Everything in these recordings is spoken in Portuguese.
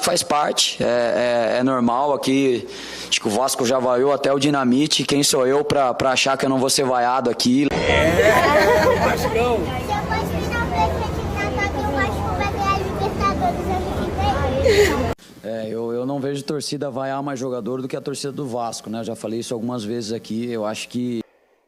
Faz parte, é normal aqui. Acho que o Vasco já vaiou até o Dinamite. Quem sou eu pra achar que eu não vou ser vaiado aqui? Vascão! Depois finalmente a gente tá que o Vasco vai ganhar a Libertadores ano que vem. Eu não vejo torcida vaiar mais jogador do que a torcida do Vasco, né? Eu já falei isso algumas vezes aqui. Eu acho que...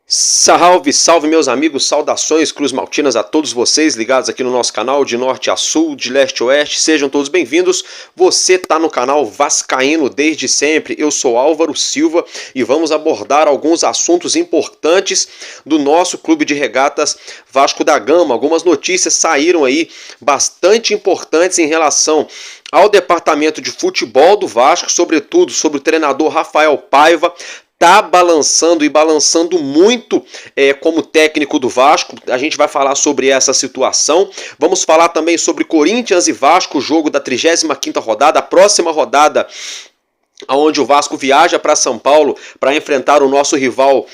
Salve, salve meus amigos, saudações Cruz Maltinas a todos vocês ligados aqui no nosso canal de norte a sul, de leste a oeste, sejam todos bem-vindos. Você tá no canal Vascaíno desde sempre, eu sou Álvaro Silva e vamos abordar alguns assuntos importantes do nosso clube de regatas Vasco da Gama. Algumas notícias saíram aí bastante importantes em relação ao departamento de futebol do Vasco, sobretudo sobre o treinador Rafael Paiva. Tá balançando e balançando muito como técnico do Vasco. A gente vai falar sobre essa situação. Vamos falar também sobre Corinthians e Vasco, o jogo da 35ª rodada, a próxima rodada onde o Vasco viaja para São Paulo para enfrentar o nosso rival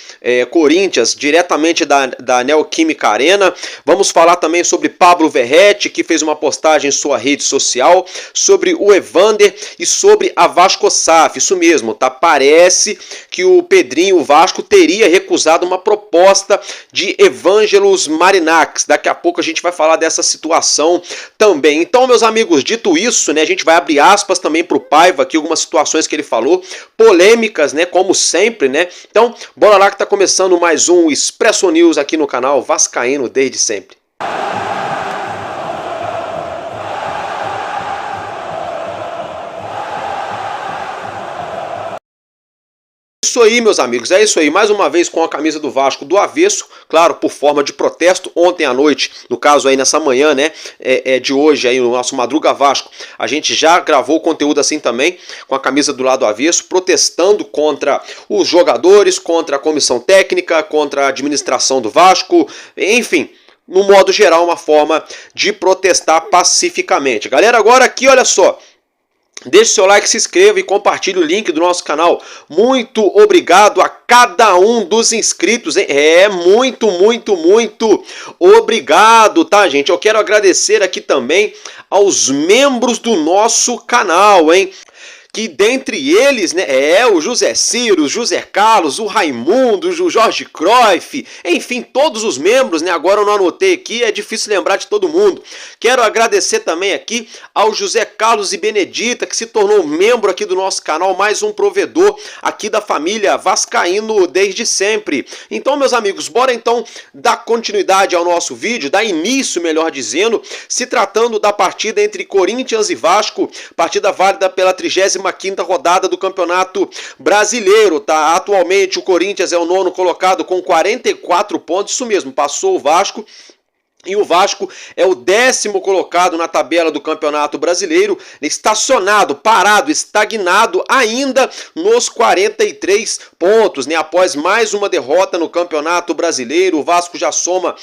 Corinthians, diretamente da Neoquímica Arena. Vamos falar também sobre Pablo Verretti, que fez uma postagem em sua rede social, sobre o Evander e sobre a Vasco SAF. Isso mesmo, tá? Parece que o Pedrinho, o Vasco, teria recusado uma proposta de Evangelos Marinax. Daqui a pouco a gente vai falar dessa situação também. Então, meus amigos, dito isso, né, a gente vai abrir aspas também para o Paiva aqui, algumas situações que ele falou, polêmicas, né, como sempre, né? Então, bora lá que tá começando mais um Expresso News aqui no canal Vascaíno desde sempre. Isso aí, meus amigos, é isso aí. Mais uma vez com a camisa do Vasco do avesso, claro, por forma de protesto. Ontem à noite, no caso aí nessa manhã, né, de hoje aí no nosso Madruga Vasco, a gente já gravou conteúdo assim também, com a camisa do lado avesso, protestando contra os jogadores, contra a comissão técnica, contra a administração do Vasco, enfim, no modo geral, uma forma de protestar pacificamente. Galera, agora aqui, olha só. Deixe seu like, se inscreva e compartilhe o link do nosso canal. Muito obrigado a cada um dos inscritos, hein? Muito obrigado, tá, gente? Eu quero agradecer aqui também aos membros do nosso canal, hein? Que dentre eles, né, o José Ciro, o José Carlos, o Raimundo, o Jorge Cruyff, enfim, todos os membros, né, agora eu não anotei aqui, é difícil lembrar de todo mundo. Quero agradecer também aqui ao José Carlos e Benedita, que se tornou membro aqui do nosso canal, mais um provedor aqui da família Vascaíno desde sempre. Então, meus amigos, bora então dar continuidade ao nosso vídeo, dar início, melhor dizendo, se tratando da partida entre Corinthians e Vasco, partida válida pela 35ª rodada do Campeonato Brasileiro, tá? Atualmente o Corinthians é o 9º colocado com 44 pontos, isso mesmo, passou o Vasco. E o Vasco é o 10º colocado na tabela do Campeonato Brasileiro, estacionado, parado, estagnado ainda nos 43 pontos, né? Após mais uma derrota no Campeonato Brasileiro, o Vasco já soma,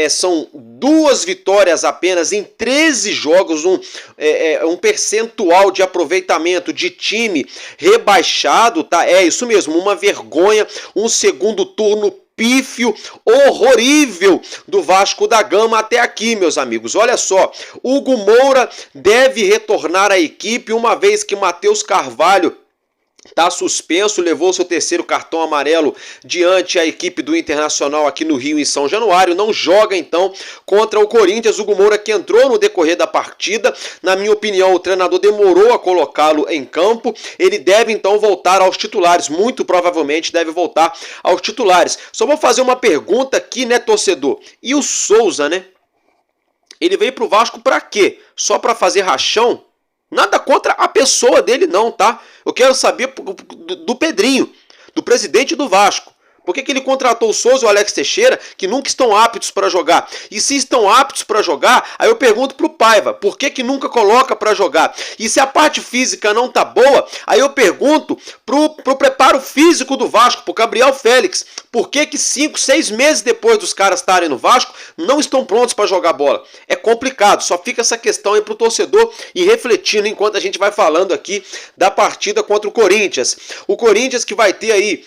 são 2 vitórias apenas em 13 jogos, um percentual de aproveitamento de time rebaixado, tá? É isso mesmo, uma vergonha, um segundo turno pífio, horrível do Vasco da Gama até aqui, meus amigos. Olha só, Hugo Moura deve retornar à equipe, uma vez que Matheus Carvalho está suspenso, levou seu 3º cartão amarelo diante a equipe do Internacional aqui no Rio em São Januário, não joga então contra o Corinthians. Hugo Moura, que entrou no decorrer da partida, na minha opinião o treinador demorou a colocá-lo em campo, ele deve então voltar aos titulares, muito provavelmente deve voltar aos titulares. Só vou fazer uma pergunta aqui, né, torcedor, e o Souza, né, ele veio pro Vasco pra quê? Só pra fazer rachão? Nada contra a pessoa dele não, tá? Eu quero saber do Pedrinho, do presidente do Vasco. Por que ele contratou o Souza e o Alex Teixeira, que nunca estão aptos para jogar? E se estão aptos para jogar, aí eu pergunto pro Paiva, por que nunca coloca para jogar? E se a parte física não tá boa, aí eu pergunto pro preparo físico do Vasco, pro Gabriel Félix, por que 5, 6 meses depois dos caras estarem no Vasco, não estão prontos para jogar bola? É complicado, só fica essa questão aí pro torcedor e refletindo enquanto a gente vai falando aqui da partida contra o Corinthians. O Corinthians que vai ter aí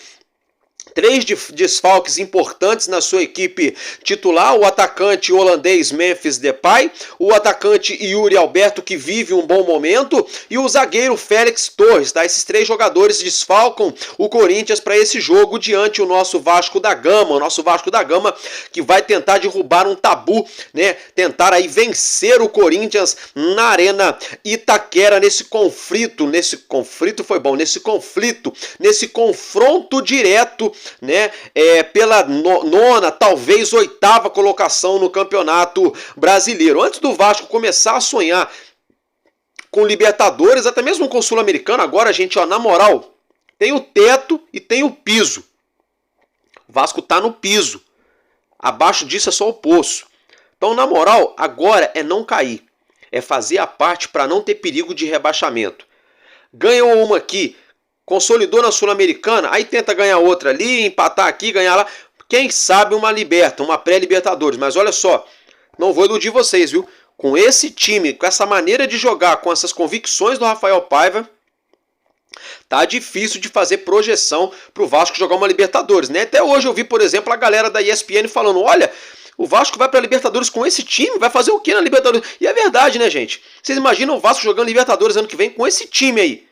3 desfalques importantes na sua equipe titular, o atacante holandês Memphis Depay, o atacante Yuri Alberto, que vive um bom momento, e o zagueiro Félix Torres. Tá? Esses 3 jogadores desfalcam o Corinthians para esse jogo diante o nosso Vasco da Gama. O nosso Vasco da Gama que vai tentar derrubar um tabu, né? Tentar aí vencer o Corinthians na Arena Itaquera nesse conflito, nesse confronto direto, né, pela nona, talvez 8ª colocação no Campeonato Brasileiro. Antes do Vasco começar a sonhar com Libertadores, até mesmo com Sul-Americano, agora, gente, ó, na moral, tem o teto e tem o piso. O Vasco tá no piso. Abaixo disso é só o poço. Então, na moral, agora é não cair. É fazer a parte para não ter perigo de rebaixamento. Ganhou uma aqui, consolidou na Sul-Americana, aí tenta ganhar outra ali, empatar aqui, ganhar lá. Quem sabe uma pré-Libertadores. Mas olha só, não vou iludir vocês, viu? Com esse time, com essa maneira de jogar, com essas convicções do Rafael Paiva, tá difícil de fazer projeção pro Vasco jogar uma Libertadores, né? Até hoje eu vi, por exemplo, a galera da ESPN falando, olha, o Vasco vai pra Libertadores com esse time, vai fazer o que na Libertadores? E é verdade, né, gente? Vocês imaginam o Vasco jogando Libertadores ano que vem com esse time aí?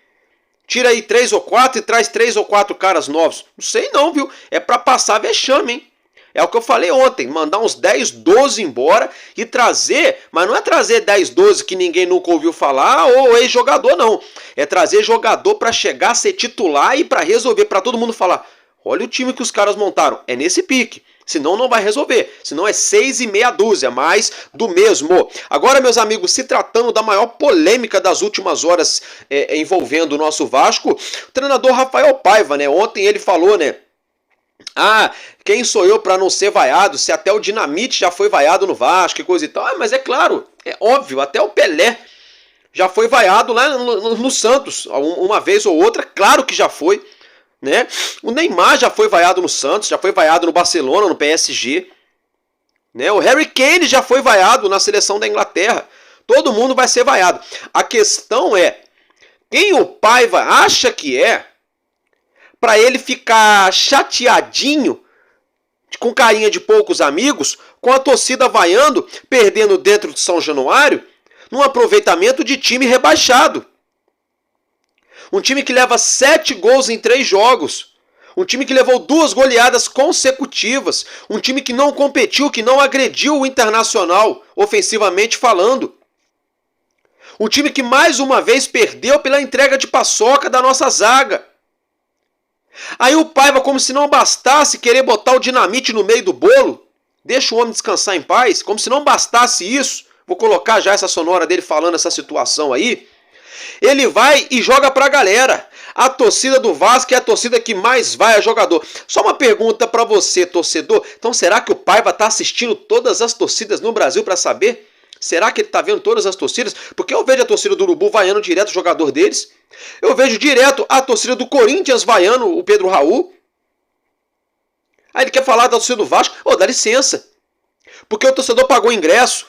Tira aí 3 ou 4 e traz 3 ou 4 caras novos. Não sei não, viu? É pra passar vexame, hein? É o que eu falei ontem, mandar uns 10, 12 embora e trazer, mas não é trazer 10, 12 que ninguém nunca ouviu falar ou ex-jogador, não. É trazer jogador pra chegar a ser titular e pra resolver, pra todo mundo falar, olha o time que os caras montaram, é nesse pique. Senão não vai resolver, senão é 6 e meia dúzia, mais do mesmo. Agora, meus amigos, se tratando da maior polêmica das últimas horas envolvendo o nosso Vasco, o treinador Rafael Paiva, né? Ontem ele falou, né? Ah, quem sou eu para não ser vaiado, se até o Dinamite já foi vaiado no Vasco e coisa e tal. Ah, mas é claro, é óbvio, até o Pelé já foi vaiado lá no Santos, uma vez ou outra, claro que já foi. Né? O Neymar já foi vaiado no Santos, já foi vaiado no Barcelona, no PSG. Né? O Harry Kane já foi vaiado na seleção da Inglaterra. Todo mundo vai ser vaiado. A questão é, quem o Paiva acha que é, para ele ficar chateadinho, com carinha de poucos amigos, com a torcida vaiando, perdendo dentro de São Januário, num aproveitamento de time rebaixado. Um time que leva 7 gols em 3 jogos. Um time que levou 2 goleadas consecutivas. Um time que não competiu, que não agrediu o Internacional, ofensivamente falando. Um time que mais uma vez perdeu pela entrega de paçoca da nossa zaga. Aí o Paiva, como se não bastasse querer botar o Dinamite no meio do bolo, deixa o homem descansar em paz, como se não bastasse isso, vou colocar já essa sonora dele falando essa situação aí, ele vai e joga pra galera. A torcida do Vasco é a torcida que mais vai a jogador. Só uma pergunta pra você, torcedor. Então será que o Paiva tá assistindo todas as torcidas no Brasil pra saber? Será que ele tá vendo todas as torcidas? Porque eu vejo a torcida do Urubu vaiando direto o jogador deles. Eu vejo direto a torcida do Corinthians vaiando o Pedro Raul. Aí ele quer falar da torcida do Vasco. Ô, dá licença. Porque o torcedor pagou ingresso.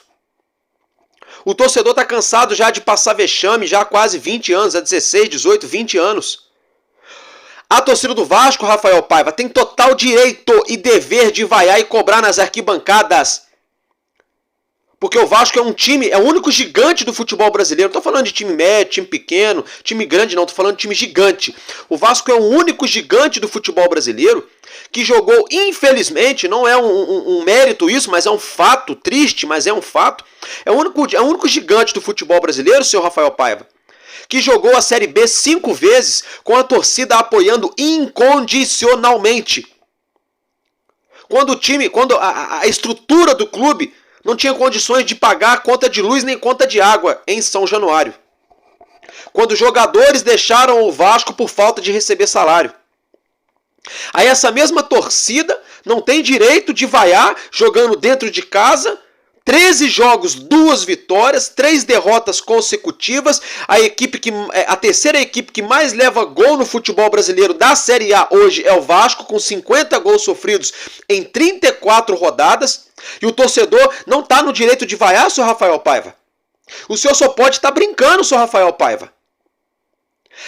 O torcedor está cansado já de passar vexame já há quase 20 anos, há 16, 18, 20 anos. A torcida do Vasco, Rafael Paiva, tem total direito e dever de vaiar e cobrar nas arquibancadas. Porque o Vasco é um time, é o único gigante do futebol brasileiro. Não estou falando de time médio, time pequeno, time grande não, estou falando de time gigante. O Vasco é o único gigante do futebol brasileiro que jogou, infelizmente, não é um mérito isso, mas é um fato, triste, mas é um fato. É o único gigante do futebol brasileiro, senhor Rafael Paiva, que jogou a Série B 5 vezes com a torcida apoiando incondicionalmente. Quando a estrutura do clube não tinha condições de pagar a conta de luz nem conta de água em São Januário. Quando jogadores deixaram o Vasco por falta de receber salário. Aí essa mesma torcida não tem direito de vaiar jogando dentro de casa, 13 jogos, 2 vitórias, 3 derrotas consecutivas, a terceira equipe que mais leva gol no futebol brasileiro da Série A hoje é o Vasco, com 50 gols sofridos em 34 rodadas, e o torcedor não está no direito de vaiar, senhor Rafael Paiva. O senhor só pode estar brincando, senhor Rafael Paiva.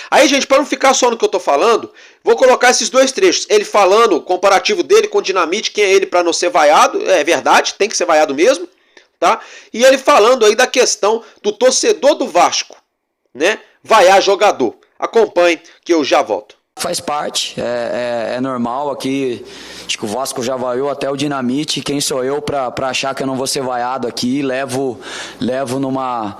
Aí, gente, para não ficar só no que eu tô falando, vou colocar esses dois trechos. Ele falando, o comparativo dele com o Dinamite, quem é ele para não ser vaiado. É verdade, tem que ser vaiado mesmo, tá? E ele falando aí da questão do torcedor do Vasco, né? Vaiar jogador. Acompanhe que eu já volto. Faz parte, é normal aqui. Acho que o Vasco já vaiou até o Dinamite. Quem sou eu para achar que eu não vou ser vaiado aqui? Levo numa...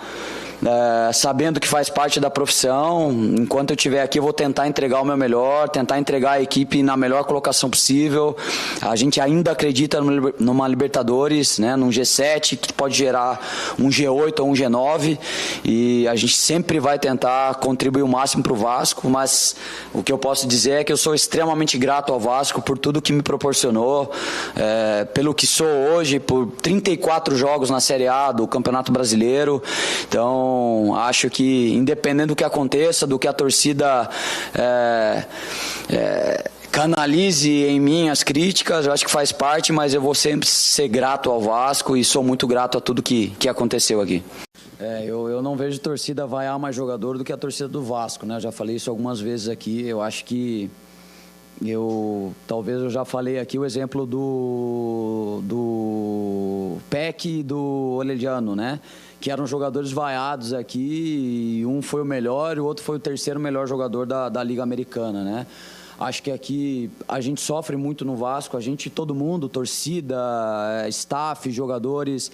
sabendo que faz parte da profissão. Enquanto eu estiver aqui, eu vou tentar entregar o meu melhor, tentar entregar a equipe na melhor colocação possível. A gente ainda acredita numa Libertadores, né, num G7 que pode gerar um G8 ou um G9, e a gente sempre vai tentar contribuir o máximo para o Vasco, mas o que eu posso dizer é que eu sou extremamente grato ao Vasco por tudo que me proporcionou, pelo que sou hoje, por 34 jogos na Série A do Campeonato Brasileiro. Então, acho que, independente do que aconteça, do que a torcida canalize em mim as críticas, eu acho que faz parte, mas eu vou sempre ser grato ao Vasco e sou muito grato a tudo que aconteceu aqui. Eu não vejo torcida vaiar mais jogador do que a torcida do Vasco, né? Eu já falei isso algumas vezes aqui. Eu acho que talvez eu já falei aqui o exemplo do Peck e do Orelhano, né? Que eram jogadores vaiados aqui, e um foi o melhor e o outro foi o terceiro melhor jogador da Liga Americana, né? Acho que aqui a gente sofre muito no Vasco, todo mundo, torcida, staff, jogadores,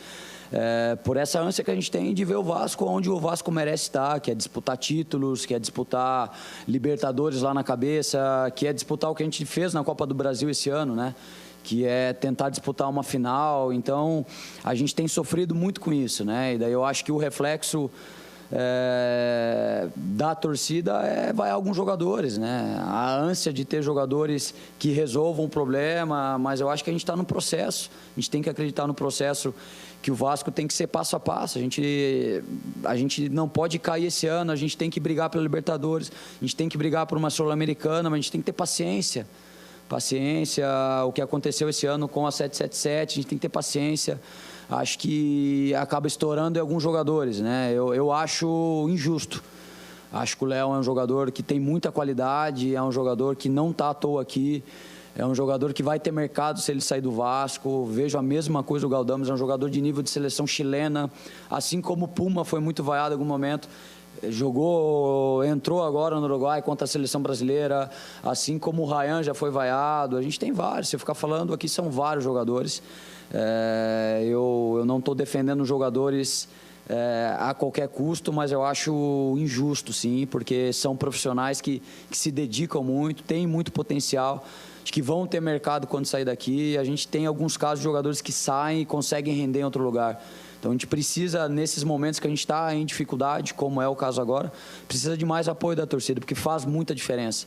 por essa ânsia que a gente tem de ver o Vasco onde o Vasco merece estar, que é disputar títulos, que é disputar Libertadores lá na cabeça, que é disputar o que a gente fez na Copa do Brasil esse ano, né? Que é tentar disputar uma final. Então, a gente tem sofrido muito com isso, né? E daí eu acho que o reflexo da torcida vai a alguns jogadores, né? A ânsia de ter jogadores que resolvam o problema, mas eu acho que a gente está no processo, a gente tem que acreditar no processo, que o Vasco tem que ser passo a passo. A gente não pode cair esse ano, a gente tem que brigar pela Libertadores, a gente tem que brigar por uma Sul-Americana, mas a gente tem que ter paciência, o que aconteceu esse ano com a 777, a gente tem que ter paciência. Acho que acaba estourando em alguns jogadores, né? Eu acho injusto. Acho que o Léo é um jogador que tem muita qualidade, é um jogador que não está à toa aqui, é um jogador que vai ter mercado se ele sair do Vasco. Vejo a mesma coisa do Galdames, é um jogador de nível de seleção chilena, assim como o Puma foi muito vaiado em algum momento. Entrou agora no Uruguai contra a seleção brasileira, assim como o Ryan já foi vaiado. A gente tem vários, se eu ficar falando aqui, são vários jogadores. Eu não estou defendendo jogadores a qualquer custo, mas eu acho injusto, sim, porque são profissionais que se dedicam muito, têm muito potencial, acho que vão ter mercado quando sair daqui. A gente tem alguns casos de jogadores que saem e conseguem render em outro lugar. Então a gente precisa, nesses momentos que a gente está em dificuldade, como é o caso agora, precisa de mais apoio da torcida, porque faz muita diferença.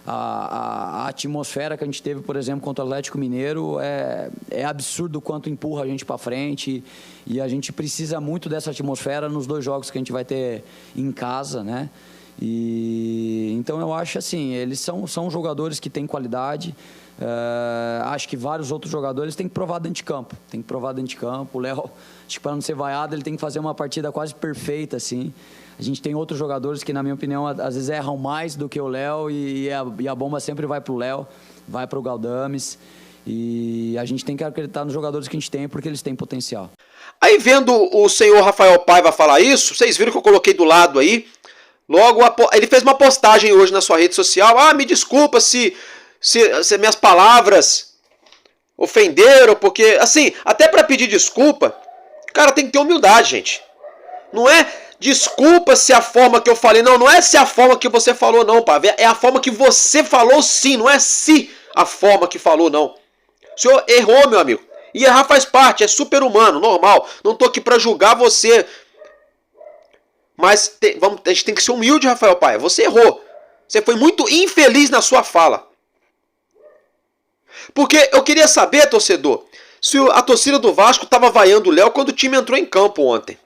A atmosfera que a gente teve, por exemplo, contra o Atlético Mineiro é absurdo o quanto empurra a gente para frente, e a gente precisa muito dessa atmosfera nos 2 jogos que a gente vai ter em casa, né? Então eu acho assim, eles são jogadores que têm qualidade. Acho que vários outros jogadores têm que provar dentro de campo. O Léo, acho que para não ser vaiado, ele tem que fazer uma partida quase perfeita, assim. A gente tem outros jogadores que, na minha opinião, às vezes erram mais do que o Léo, e a bomba sempre vai para o Léo, vai para o Galdames. E a gente tem que acreditar nos jogadores que a gente tem, porque eles têm potencial. Aí, vendo o senhor Rafael Paiva falar isso, vocês viram que eu coloquei do lado aí. Logo, ele fez uma postagem hoje na sua rede social. Me desculpa se minhas palavras ofenderam, porque, assim, até para pedir desculpa, o cara tem que ter humildade, gente. Não é desculpa se a forma que eu falei, não é se a forma que você falou, não, Paiva. É a forma que você falou, sim, não é se a forma que falou, não. O senhor errou, meu amigo. E errar faz parte, é super humano, normal. Não tô aqui para julgar você. Mas a gente tem que ser humilde, Rafael Paiva. Você errou. Você foi muito infeliz na sua fala. Porque eu queria saber, torcedor, se a torcida do Vasco estava vaiando o Léo quando o time entrou em campo ontem.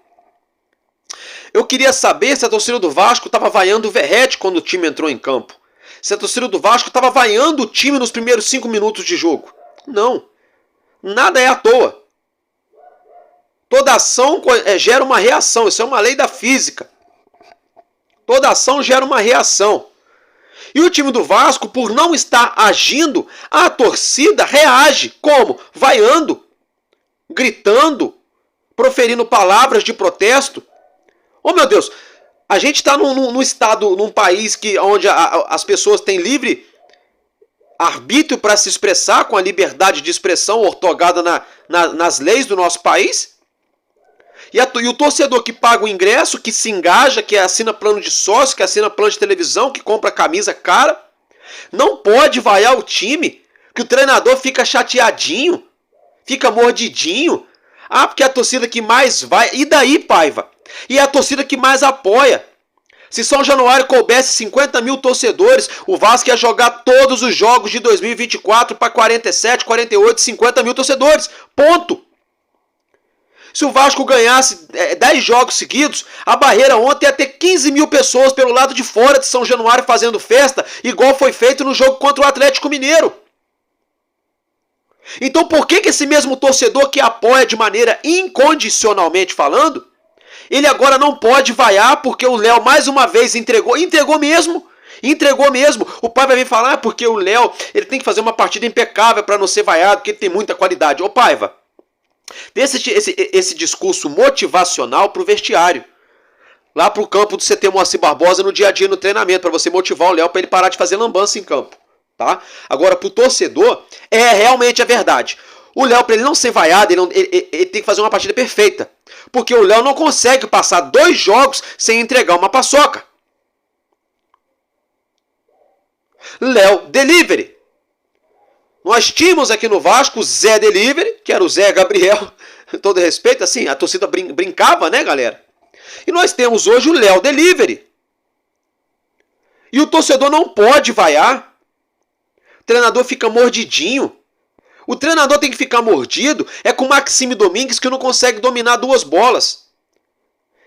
Eu queria saber se a torcida do Vasco estava vaiando o Verratti quando o time entrou em campo. Se a torcida do Vasco estava vaiando o time nos primeiros 5 minutos de jogo. Não. Nada é à toa. Toda ação gera uma reação. Isso é uma lei da física. Toda ação gera uma reação. E o time do Vasco, por não estar agindo, a torcida reage. Como? Vaiando, gritando, proferindo palavras de protesto. Oh, meu Deus, a gente está num estado, num país onde as pessoas têm livre arbítrio para se expressar, com a liberdade de expressão ortogada nas leis do nosso país. E o torcedor que paga o ingresso, que se engaja, que assina plano de sócio, que assina plano de televisão, que compra camisa cara, não pode vaiar o time, que o treinador fica chateadinho, fica mordidinho. Ah, porque é a torcida que mais vai. E daí, Paiva? E é a torcida que mais apoia. Se São Januário coubesse 50 mil torcedores, o Vasco ia jogar todos os jogos de 2024 para 47, 48, 50 mil torcedores. Ponto. Se o Vasco ganhasse 10 jogos seguidos, a barreira ontem ia ter 15 mil pessoas pelo lado de fora de São Januário fazendo festa, igual foi feito no jogo contra o Atlético Mineiro. Então por que esse mesmo torcedor que apoia de maneira incondicionalmente falando, ele agora não pode vaiar porque o Léo mais uma vez entregou mesmo. O pai vai vir falar porque o Léo ele tem que fazer uma partida impecável para não ser vaiado, porque ele tem muita qualidade. Ô Paiva, dê esse discurso motivacional pro vestiário. Lá pro campo do CT Moacir Barbosa no dia a dia no treinamento, para você motivar o Léo para ele parar de fazer lambança em campo. Tá? Agora, pro torcedor, realmente é verdade. O Léo, para ele não ser vaiado, ele tem que fazer uma partida perfeita. Porque o Léo não consegue passar 2 jogos sem entregar uma paçoca. Léo Delivery. Nós tínhamos aqui no Vasco o Zé Delivery, que era o Zé Gabriel. Todo respeito, assim, a torcida brincava, né, galera? E nós temos hoje o Léo Delivery. E o torcedor não pode vaiar. O treinador fica mordidinho. O treinador tem que ficar mordido com o Maxime Domingues, que não consegue dominar 2 bolas.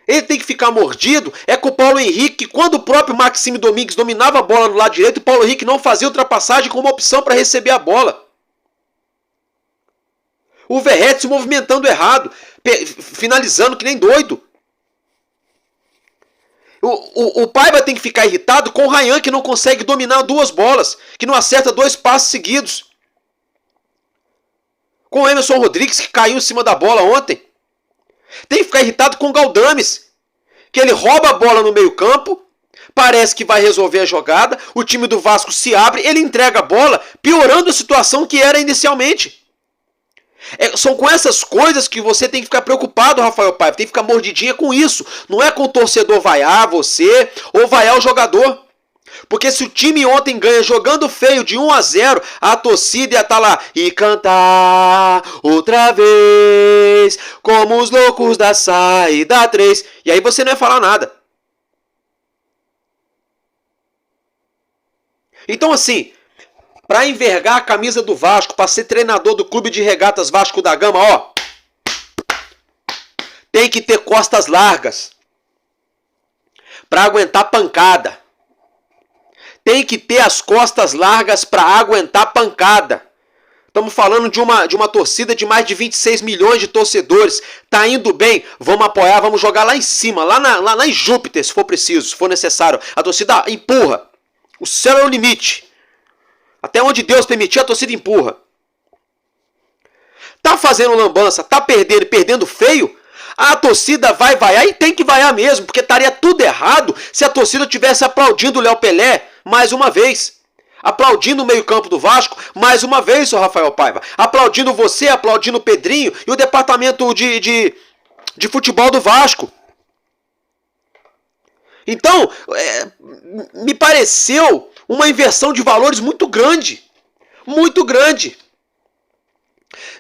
Ele tem que ficar mordido com o Paulo Henrique, que quando o próprio Maxime Domingues dominava a bola no lado direito, o Paulo Henrique não fazia ultrapassagem como opção para receber a bola. O Verratti se movimentando errado, finalizando que nem doido. O Paiva tem que ficar irritado com o Ryan, que não consegue dominar 2 bolas, que não acerta 2 passes seguidos. Com o Emerson Rodrigues, que caiu em cima da bola ontem. Tem que ficar irritado com o Galdames, que ele rouba a bola no meio campo, parece que vai resolver a jogada, o time do Vasco se abre, ele entrega a bola, piorando a situação que era inicialmente. São com essas coisas que você tem que ficar preocupado, Rafael Paiva, tem que ficar mordidinha com isso. Não é com o torcedor vaiar você ou vaiar o jogador. Porque se o time ontem ganha jogando feio de 1-0, a torcida ia estar lá e cantar outra vez, como os loucos da saída 3. E aí você não ia falar nada. Então assim, para envergar a camisa do Vasco, para ser treinador do Clube de Regatas Vasco da Gama, ó, tem que ter costas largas para aguentar pancada. Tem que ter as costas largas para aguentar pancada. Estamos falando de uma torcida de mais de 26 milhões de torcedores. Tá indo bem? Vamos apoiar, vamos jogar lá em cima, lá em Júpiter, se for preciso, se for necessário. A torcida empurra. O céu é o limite. Até onde Deus permitir, a torcida empurra. Tá fazendo lambança, tá perdendo feio? A torcida vai vaiar e tem que vaiar mesmo, porque estaria tudo errado se a torcida estivesse aplaudindo o Léo Pelé mais uma vez. Aplaudindo o meio-campo do Vasco mais uma vez, seu Rafael Paiva. Aplaudindo você, aplaudindo o Pedrinho e o departamento de futebol do Vasco. Então, me pareceu uma inversão de valores muito grande. Muito grande.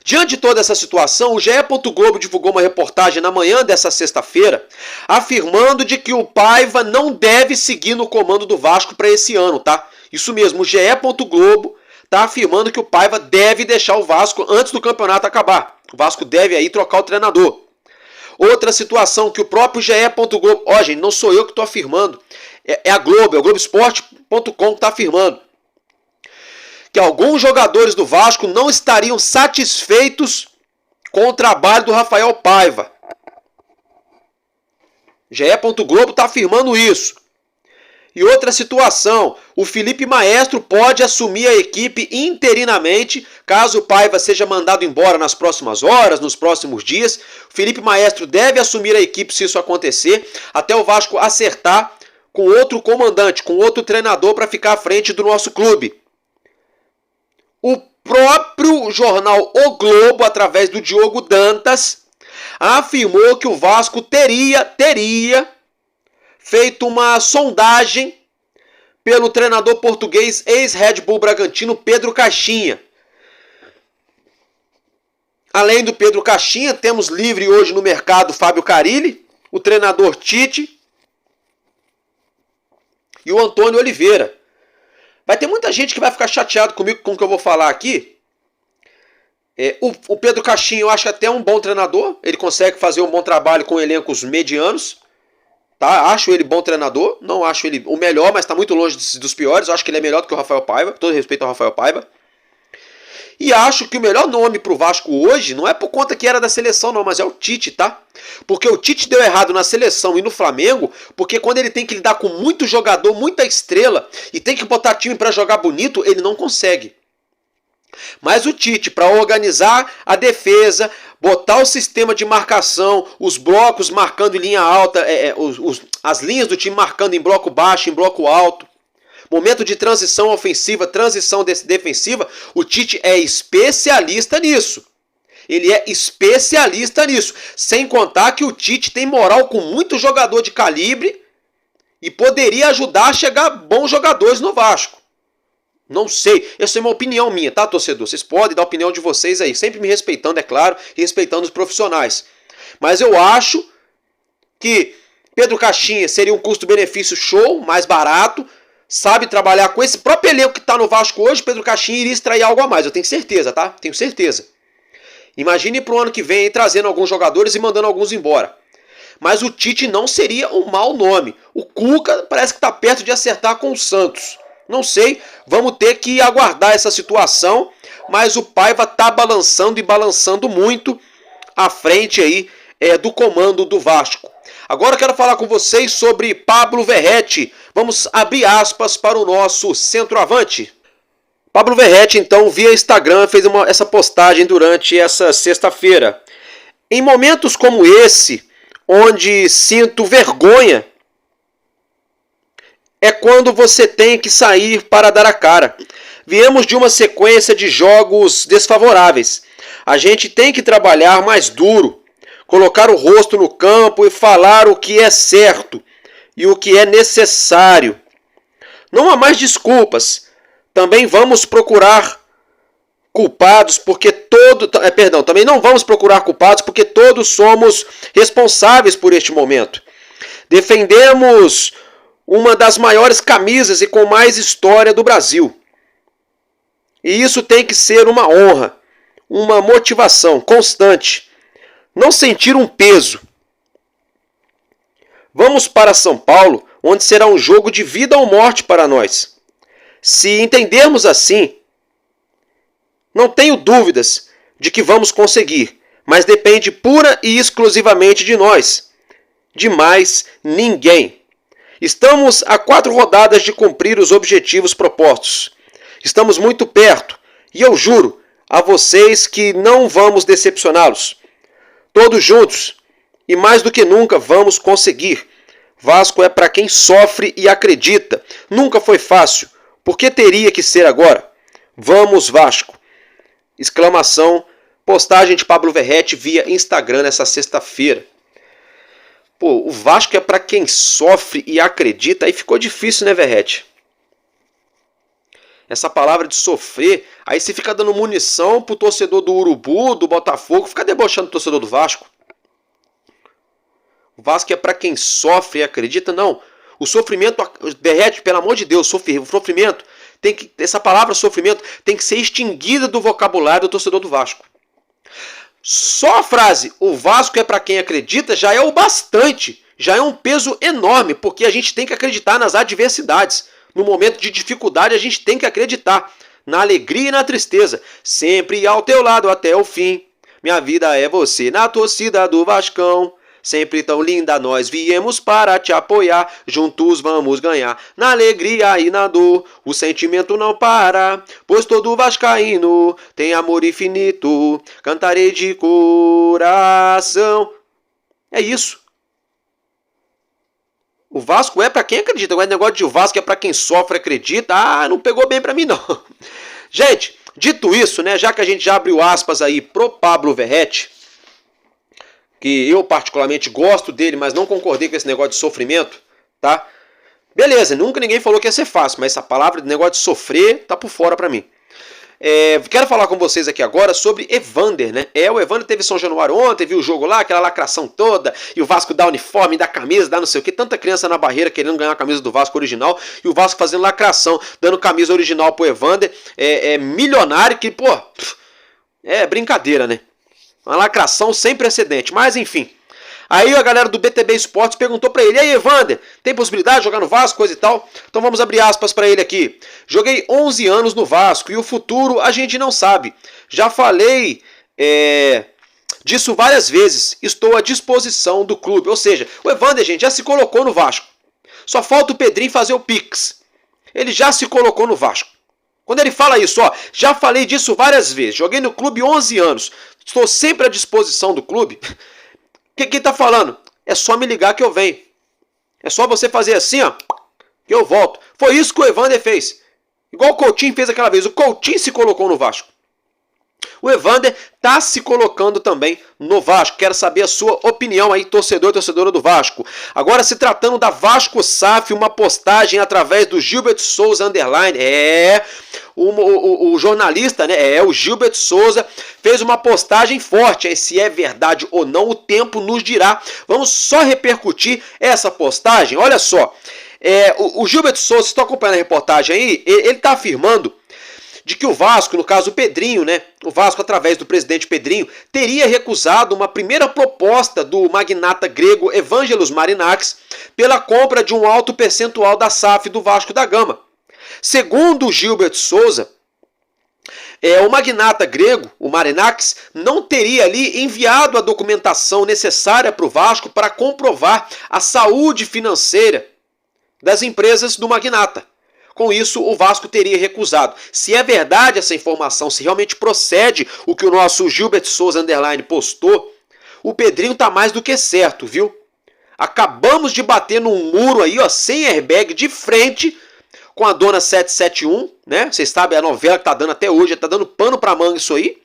Diante de toda essa situação, o GE. Globo divulgou uma reportagem na manhã dessa sexta-feira, afirmando de que o Paiva não deve seguir no comando do Vasco para esse ano, tá? Isso mesmo, o GE. Globo está afirmando que o Paiva deve deixar o Vasco antes do campeonato acabar. O Vasco deve aí trocar o treinador. Outra situação que o próprio GE. Globo... Ó, gente, não sou eu que estou afirmando. É a Globo, é o Globoesporte.com que está afirmando. Que alguns jogadores do Vasco não estariam satisfeitos com o trabalho do Rafael Paiva. GE. Globo está afirmando isso. E outra situação, o Felipe Maestro pode assumir a equipe interinamente, caso o Paiva seja mandado embora nas próximas horas, nos próximos dias. O Felipe Maestro deve assumir a equipe se isso acontecer, até o Vasco acertar com outro comandante, com outro treinador para ficar à frente do nosso clube. O próprio jornal O Globo, através do Diogo Dantas, afirmou que o Vasco teria feito uma sondagem pelo treinador português ex-Red Bull Bragantino, Pedro Caixinha. Além do Pedro Caixinha, temos livre hoje no mercado Fábio Carille, o treinador Tite e o Antônio Oliveira. Vai ter muita gente que vai ficar chateado comigo com o que eu vou falar aqui. O Pedro Caixinha eu acho até um bom treinador, ele consegue fazer um bom trabalho com elencos medianos. Tá? Acho ele bom treinador, não acho ele o melhor, mas está muito longe dos piores. Eu acho que ele é melhor do que o Rafael Paiva, com todo respeito ao Rafael Paiva. E acho que o melhor nome para o Vasco hoje não é por conta que era da seleção não, mas é o Tite, tá? Porque o Tite deu errado na seleção e no Flamengo, porque quando ele tem que lidar com muito jogador, muita estrela, e tem que botar time para jogar bonito, ele não consegue. Mas o Tite, para organizar a defesa, botar o sistema de marcação, os blocos marcando em linha alta, as linhas do time marcando em bloco baixo, em bloco alto, momento de transição ofensiva, transição defensiva, o Tite é especialista nisso. Ele é especialista nisso. Sem contar que o Tite tem moral com muito jogador de calibre e poderia ajudar a chegar bons jogadores no Vasco. Não sei, essa é uma opinião minha, tá, torcedor? Vocês podem dar a opinião de vocês aí, sempre me respeitando, é claro, e respeitando os profissionais. Mas eu acho que Pedro Caixinha seria um custo-benefício show, mais barato, sabe trabalhar com esse próprio elenco que está no Vasco hoje. Pedro Caixinha iria extrair algo a mais, eu tenho certeza, tá? Tenho certeza. Imagine para o ano que vem aí, trazendo alguns jogadores e mandando alguns embora. Mas o Tite não seria um mau nome. O Cuca parece que está perto de acertar com o Santos. Não sei, vamos ter que aguardar essa situação, mas o Paiva está balançando e balançando muito à frente aí do comando do Vasco. Agora eu quero falar com vocês sobre Pablo Verratti. Vamos abrir aspas para o nosso centroavante. Pablo Verratti, então, via Instagram, fez essa postagem durante essa sexta-feira. Em momentos como esse, onde sinto vergonha, é quando você tem que sair para dar a cara. Viemos de uma sequência de jogos desfavoráveis. A gente tem que trabalhar mais duro, colocar o rosto no campo e falar o que é certo e o que é necessário. Não há mais desculpas. Também vamos procurar culpados porque também não vamos procurar culpados porque todos somos responsáveis por este momento. Defendemos uma das maiores camisas e com mais história do Brasil. E isso tem que ser uma honra, uma motivação constante. Não sentir um peso. Vamos para São Paulo, onde será um jogo de vida ou morte para nós. Se entendermos assim, não tenho dúvidas de que vamos conseguir, mas depende pura e exclusivamente de nós. De mais ninguém. Estamos a 4 rodadas de cumprir os objetivos propostos. Estamos muito perto e eu juro a vocês que não vamos decepcioná-los. Todos juntos e mais do que nunca vamos conseguir. Vasco é para quem sofre e acredita. Nunca foi fácil. Por que teria que ser agora? Vamos Vasco! Exclamação, postagem de Pablo Verratti via Instagram nessa sexta-feira. Pô, o Vasco é para quem sofre e acredita. Aí ficou difícil, né, Verratti? Essa palavra de sofrer, aí você fica dando munição pro torcedor do Urubu, do Botafogo, fica debochando do torcedor do Vasco. O Vasco é para quem sofre e acredita, não. O sofrimento, Verratti, pelo amor de Deus, o sofrimento, essa palavra sofrimento tem que ser extinguida do vocabulário do torcedor do Vasco. Só a frase, o Vasco é para quem acredita, já é o bastante, já é um peso enorme, porque a gente tem que acreditar nas adversidades. No momento de dificuldade, a gente tem que acreditar na alegria e na tristeza, sempre ao teu lado até o fim. Minha vida é você na torcida do Vascão, sempre tão linda, nós viemos para te apoiar, juntos vamos ganhar, na alegria e na dor, o sentimento não para, pois todo vascaíno tem amor infinito, cantarei de coração. É isso. O Vasco é para quem acredita, agora o negócio de o Vasco é para quem sofre, acredita, não pegou bem para mim não. Gente, dito isso, né, já que a gente já abriu aspas aí pro Pablo Verratti, que eu particularmente gosto dele, mas não concordei com esse negócio de sofrimento, tá? Beleza, nunca ninguém falou que ia ser fácil, mas essa palavra de negócio de sofrer tá por fora pra mim. Quero falar com vocês aqui agora sobre Evander, né? O Evander teve São Januário ontem, viu o jogo lá, aquela lacração toda, e o Vasco dá uniforme, dá camisa, dá não sei o que, tanta criança na barreira querendo ganhar a camisa do Vasco original, e o Vasco fazendo lacração, dando camisa original pro Evander, milionário que, pô, é brincadeira, né? Uma lacração sem precedente, mas enfim. Aí a galera do BTB Esportes perguntou pra ele: e aí, Evander, tem possibilidade de jogar no Vasco, coisa e tal? Então vamos abrir aspas pra ele aqui. Joguei 11 anos no Vasco e o futuro a gente não sabe. Já falei disso várias vezes. Estou à disposição do clube. Ou seja, o Evander, gente, já se colocou no Vasco. Só falta o Pedrinho fazer o Pix. Ele já se colocou no Vasco. Quando ele fala isso, ó, já falei disso várias vezes. Joguei no clube 11 anos. Estou sempre à disposição do clube. Quem tá falando? É só me ligar que eu venho. É só você fazer assim, ó, que eu volto. Foi isso que o Evander fez. Igual o Coutinho fez aquela vez. O Coutinho se colocou no Vasco. O Evander tá se colocando também no Vasco. Quero saber a sua opinião aí, torcedor e torcedora do Vasco. Agora, se tratando da Vasco SAF, uma postagem através do Gilberto Souza Underline. O jornalista, né? O Gilberto Souza fez uma postagem forte. Aí, se é verdade ou não, o tempo nos dirá. Vamos só repercutir essa postagem. Olha só. O Gilberto Souza, vocês estão acompanhando a reportagem aí? Ele está afirmando de que o Vasco, no caso o Pedrinho, né? O Vasco, através do presidente Pedrinho, teria recusado uma primeira proposta do magnata grego Evangelos Marinakis pela compra de um alto percentual da SAF do Vasco da Gama. Segundo o Gilberto Souza, o magnata grego, o Marinakis, não teria ali enviado a documentação necessária para o Vasco para comprovar a saúde financeira das empresas do magnata. Com isso, o Vasco teria recusado. Se é verdade essa informação, se realmente procede o que o nosso Gilberto Souza Underline postou, o Pedrinho tá mais do que certo, viu? Acabamos de bater num muro aí, ó, sem airbag, de frente com a dona 771, né? Vocês sabem, a novela que tá dando até hoje, tá dando pano pra manga isso aí.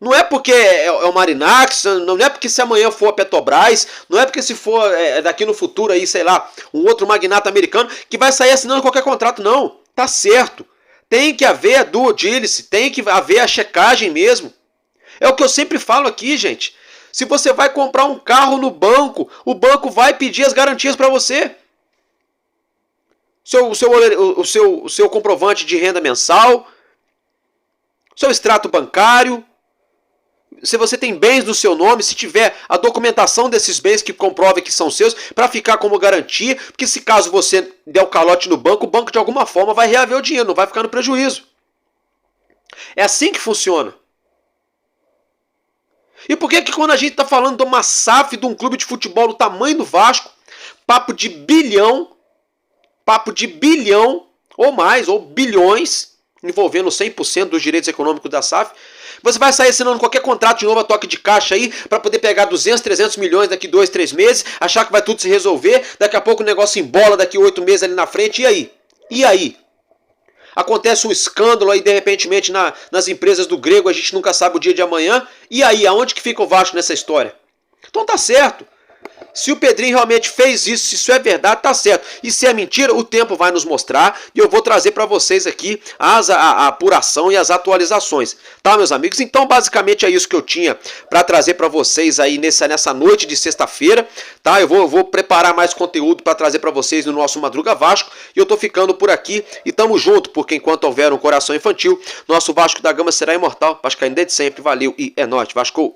Não é porque é o Marinakis, não é porque se amanhã for a Petrobras, não é porque se for daqui no futuro aí, sei lá, um outro magnata americano que vai sair assinando qualquer contrato, não. Tá certo. Tem que haver a due diligence, tem que haver a checagem mesmo. É o que eu sempre falo aqui, gente. Se você vai comprar um carro no banco, o banco vai pedir as garantias para você. O seu comprovante de renda mensal, seu extrato bancário. Se você tem bens no seu nome, se tiver a documentação desses bens que comprove que são seus, para ficar como garantia, porque se caso você der o calote no banco, o banco de alguma forma vai reaver o dinheiro, não vai ficar no prejuízo. É assim que funciona. E por que quando a gente está falando de uma SAF de um clube de futebol do tamanho do Vasco, papo de bilhão ou mais, ou bilhões, envolvendo 100% dos direitos econômicos da SAF, você vai sair assinando qualquer contrato de novo a toque de caixa aí para poder pegar 200, 300 milhões daqui 2, 3 meses, achar que vai tudo se resolver, daqui a pouco o negócio embola daqui 8 meses ali na frente, e aí? E aí? Acontece um escândalo aí de repentemente nas empresas do grego, a gente nunca sabe o dia de amanhã, e aí? Aonde que fica o Vasco nessa história? Então tá certo. Se o Pedrinho realmente fez isso, se isso é verdade, tá certo. E se é mentira, o tempo vai nos mostrar e eu vou trazer para vocês aqui a apuração e as atualizações. Tá, meus amigos? Então, basicamente é isso que eu tinha para trazer para vocês aí nessa noite de sexta-feira, tá? Eu vou preparar mais conteúdo para trazer para vocês no nosso Madruga Vasco e eu tô ficando por aqui e tamo junto, porque enquanto houver um coração infantil, nosso Vasco da Gama será imortal. Vascaíno desde sempre, valeu e é nóis, Vasco!